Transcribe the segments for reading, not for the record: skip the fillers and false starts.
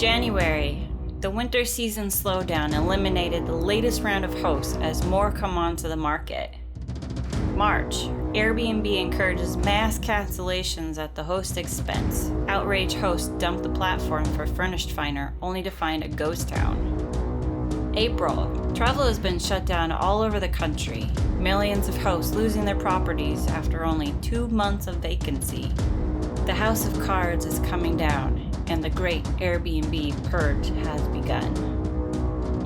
January. The winter season slowdown eliminated the latest round of hosts as more come onto the market. March. Airbnb encourages mass cancellations at the host expense. Outraged hosts dump the platform for FurnishedFinder only to find a ghost town. April. Travel has been shut down all over the country. Millions of hosts losing their properties after only 2 months of vacancy. The house of cards is coming down, and the Great Airbnb purge has begun.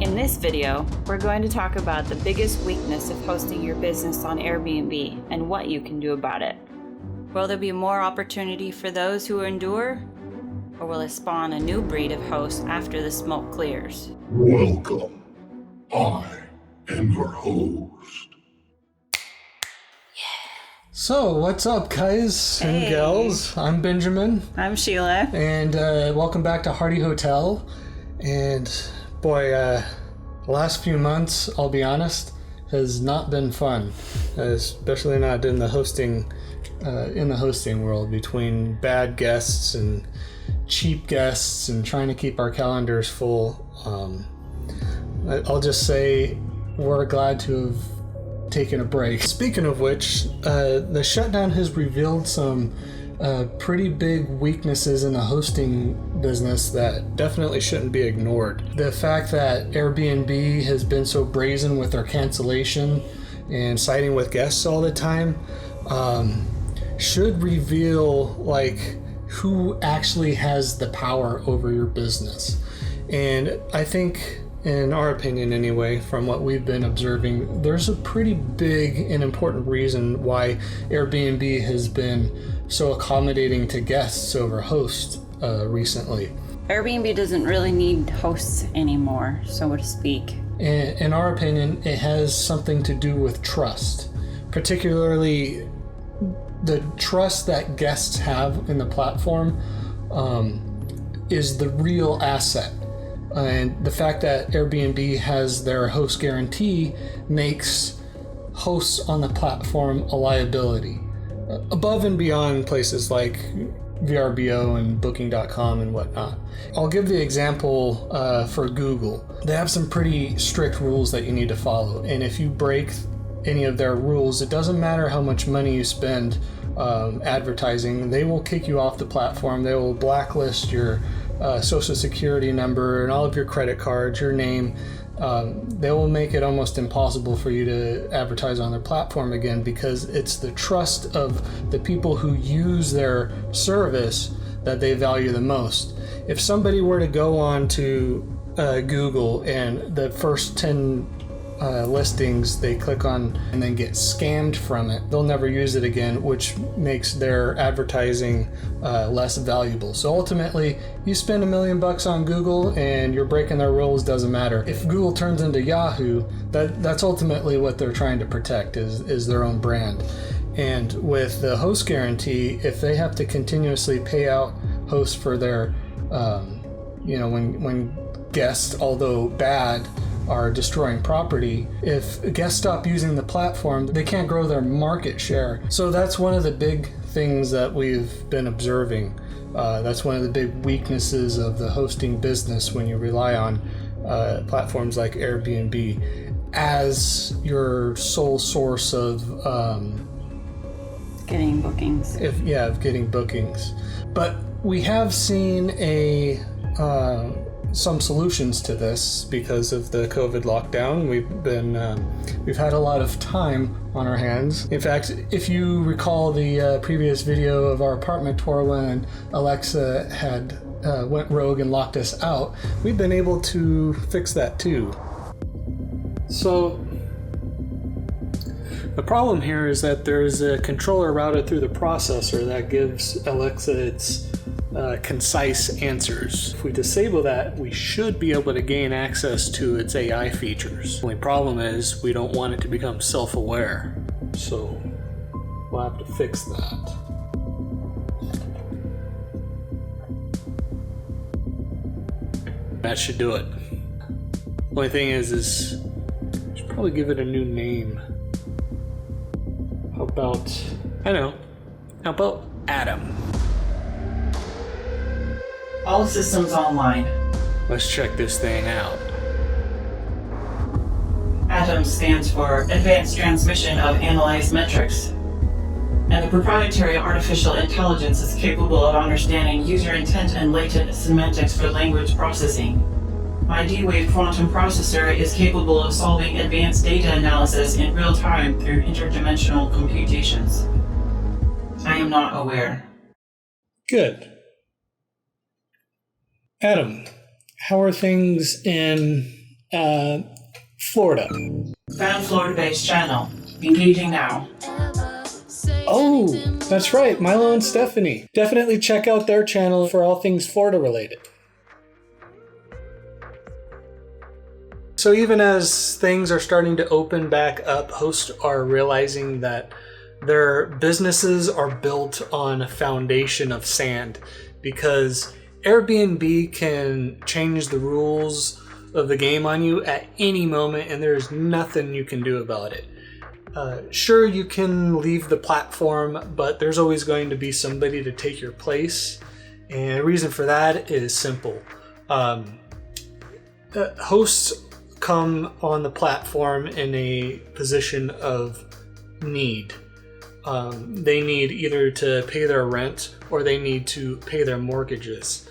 In this video, we're going to talk about the biggest weakness of hosting your business on Airbnb and what you can do about it. Will there be more opportunity for those who endure? Or will it spawn a new breed of hosts after the smoke clears? Welcome. I am your host. So, what's up, guys and gals? I'm Benjamin. I'm Sheila. And welcome back to Hardy Hotel. And boy, the last few months, I'll be honest, has not been fun. Especially not in the hosting world, between bad guests and cheap guests and trying to keep our calendars full. I'll just say we're glad to have taken a break. Speaking of which, the shutdown has revealed some pretty big weaknesses in the hosting business that definitely shouldn't be ignored. The fact that Airbnb has been so brazen with their cancellation and siding with guests all the time should reveal who actually has the power over your business. And I think, in our opinion anyway, from what we've been observing, there's a pretty big and important reason why Airbnb has been so accommodating to guests over hosts recently. Airbnb doesn't really need hosts anymore, so to speak. In our opinion, it has something to do with trust, particularly the trust that guests have in the platform is the real asset. And the fact that Airbnb has their host guarantee makes hosts on the platform a liability, above and beyond places like VRBO and Booking.com and whatnot. I'll give the example for Google. They have some pretty strict rules that you need to follow, and if you break any of their rules, it doesn't matter how much money you spend advertising, they will kick you off the platform. They will blacklist your social security number and all of your credit cards, your name. They will make it almost impossible for you to advertise on their platform again, because it's the trust of the people who use their service that they value the most. If somebody were to go on to Google and the first 10 listings they click on and then get scammed from it, they'll never use it again, which makes their advertising less valuable. So ultimately, you spend $1 million on Google and you're breaking their rules, doesn't matter. If Google turns into Yahoo, that's ultimately what they're trying to protect, is their own brand. And with the host guarantee, if they have to continuously pay out hosts for their when guests, although bad, are destroying property, if guests stop using the platform, they can't grow their market share. So that's one of the big things that we've been observing. That's one of the big weaknesses of the hosting business when you rely on platforms like Airbnb as your sole source of Getting bookings. Of getting bookings. But we have seen some solutions to this because of the COVID lockdown. We've had a lot of time on our hands. In fact, if you recall the previous video of our apartment tour when Alexa had went rogue and locked us out, we've been able to fix that too. So the problem here is that there's a controller routed through the processor that gives Alexa its concise answers. If we disable that, we should be able to gain access to its AI features. The only problem is we don't want it to become self-aware, so we'll have to fix that. That should do it. Only thing is we should probably give it a new name. How about ATAM? All systems online. Let's check this thing out. ATAM stands for Advanced Transmission of Analyzed Metrics, and the proprietary artificial intelligence is capable of understanding user intent and latent semantics for language processing. My D-Wave quantum processor is capable of solving advanced data analysis in real time through interdimensional computations. I am not aware. Good. Adam, how are things in Florida? Found Florida-based channel. Engaging now. Oh, that's right, Milo and Stephanie. Definitely check out their channel for all things Florida related. So even as things are starting to open back up, hosts are realizing that their businesses are built on a foundation of sand, because Airbnb can change the rules of the game on you at any moment, and there's nothing you can do about it. Sure, you can leave the platform, but there's always going to be somebody to take your place. And the reason for that is simple. Hosts come on the platform in a position of need. They need either to pay their rent or they need to pay their mortgages.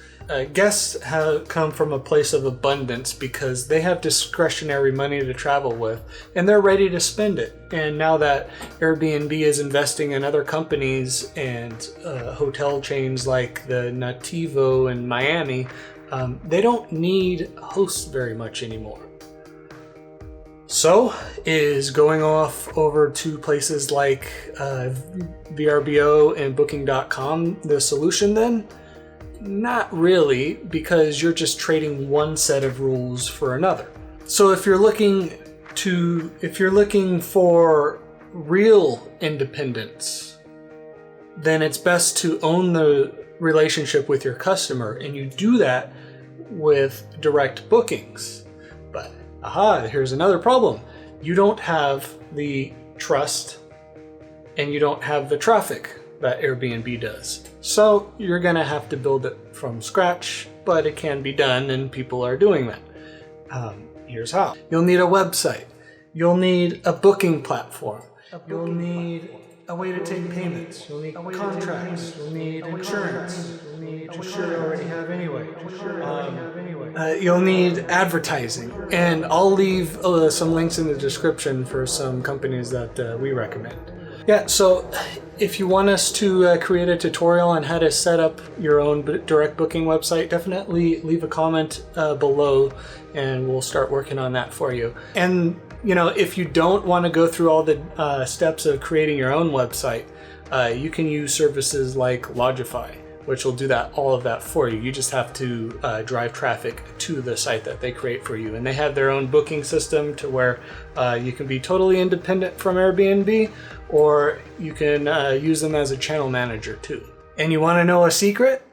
Guests have come from a place of abundance because they have discretionary money to travel with and they're ready to spend it. And now that Airbnb is investing in other companies and hotel chains like the Nativo in Miami, they don't need hosts very much anymore. So, is going off over to places like VRBO and Booking.com the solution then? Not really, because you're just trading one set of rules for another. So if you're looking for real independence, then it's best to own the relationship with your customer, and you do that with direct bookings. But here's another problem. You don't have the trust and you don't have the traffic that Airbnb does. So you're gonna have to build it from scratch, but it can be done and people are doing that. Here's how. You'll need a website. You'll need a booking platform. You'll need a way to take payments. You'll need contracts. You'll need insurance. You'll need, I'm sure you already have anyway. You'll need advertising. And I'll leave some links in the description for some companies that we recommend. Yeah, so if you want us to create a tutorial on how to set up your own direct booking website, definitely leave a comment below and we'll start working on that for you. And if you don't want to go through all the steps of creating your own website, you can use services like Logify, which will do all of that for you. You just have to drive traffic to the site that they create for you. And they have their own booking system to where you can be totally independent from Airbnb, or you can use them as a channel manager too. And you want to know a secret?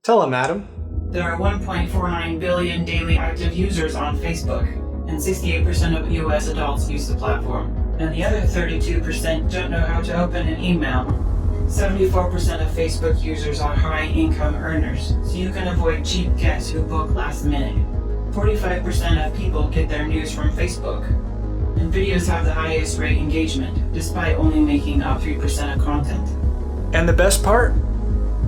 Tell them, Adam. There are 1.49 billion daily active users on Facebook, and 68% of US adults use the platform. And the other 32% don't know how to open an email. 74% of Facebook users are high-income earners, so you can avoid cheap guests who book last minute. 45% of people get their news from Facebook. And videos have the highest rate engagement, despite only making up 3% of content. And the best part?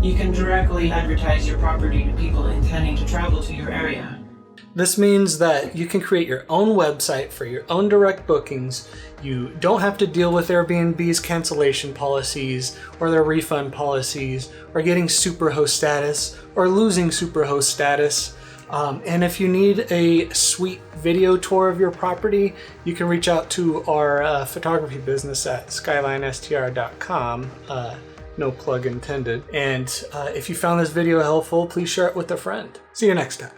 You can directly advertise your property to people intending to travel to your area. This means that you can create your own website for your own direct bookings. You don't have to deal with Airbnb's cancellation policies or their refund policies or getting superhost status or losing superhost status. And if you need a sweet video tour of your property, you can reach out to our photography business at skylinestr.com. No plug intended. And if you found this video helpful, please share it with a friend. See you next time.